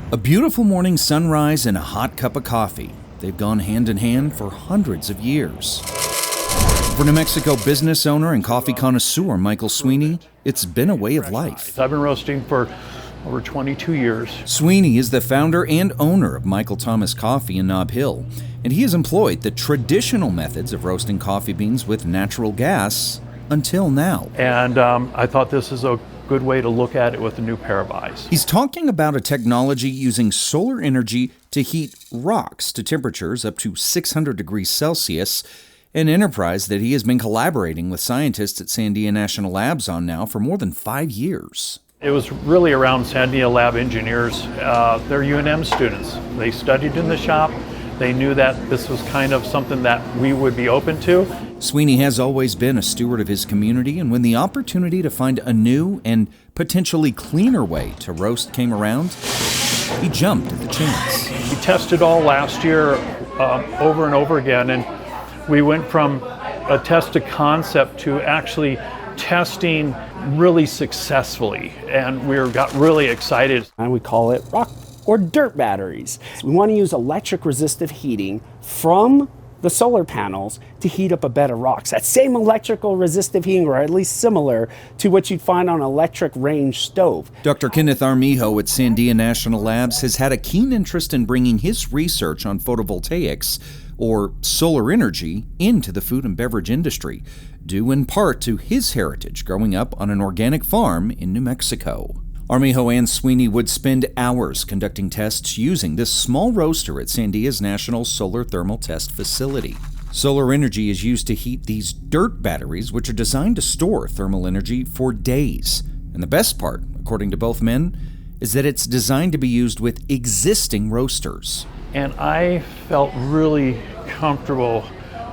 A beautiful morning sunrise and a hot cup of coffee. They've gone hand in hand for hundreds of years. For New Mexico business owner and coffee connoisseur Michael Sweeney, it's been a way of life. I've been roasting for over 22 years. Sweeney is the founder and owner of Michael Thomas Coffee in Nob Hill, and he has employed the traditional methods of roasting coffee beans with natural gas until now. And I thought this is a good way to look at it with a new pair of eyes. He's talking about a technology using solar energy to heat rocks to temperatures up to 600 degrees Celsius, an enterprise that he has been collaborating with scientists at Sandia National Labs on now for more than 5 years. It was really around Sandia Lab engineers. They're UNM students. They studied in the shop. They knew that this was kind of something that we would be open to. Sweeney has always been a steward of his community, and when the opportunity to find a new and potentially cleaner way to roast came around, he jumped at the chance. We tested all last year over and over again, and we went from a test to concept to actually testing really successfully, and we got really excited. And we call it rock or dirt batteries. We want to use electric resistive heating from the solar panels to heat up a bed of rocks. That same electrical resistive heating, or at least similar to what you'd find on an electric range stove. Dr. Kenneth Armijo at Sandia National Labs has had a keen interest in bringing his research on photovoltaics, or solar energy, into the food and beverage industry, due in part to his heritage growing up on an organic farm in New Mexico. Armijo and Sweeney would spend hours conducting tests using this small roaster at Sandia's National Solar Thermal Test Facility. Solar energy is used to heat these dirt batteries, which are designed to store thermal energy for days. And the best part, according to both men, is that it's designed to be used with existing roasters. And I felt really comfortable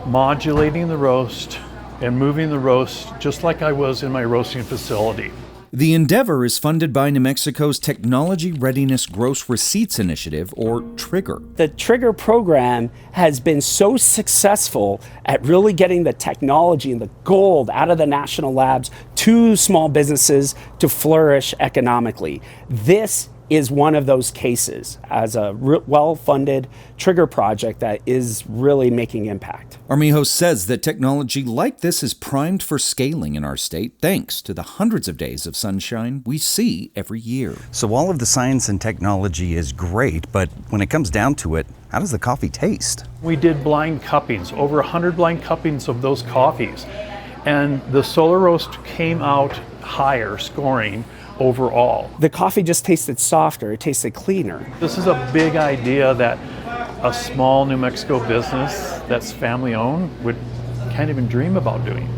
modulating the roast and moving the roast just like I was in my roasting facility. The endeavor is funded by New Mexico's Technology Readiness Gross Receipts Initiative, or TRIGGER. The TRIGGER program has been so successful at really getting the technology and the gold out of the national labs to small businesses to flourish economically. This is one of those cases as a well-funded TRIGGER project that is really making impact. Armijo says that technology like this is primed for scaling in our state thanks to the hundreds of days of sunshine we see every year. So all of the science and technology is great, but when it comes down to it, how does the coffee taste? We did blind cuppings, over 100 blind cuppings of those coffees, and the solar roast came out higher scoring overall. The coffee just tasted softer, it tasted cleaner. This is a big idea that a small New Mexico business that's family owned would can't even dream about doing.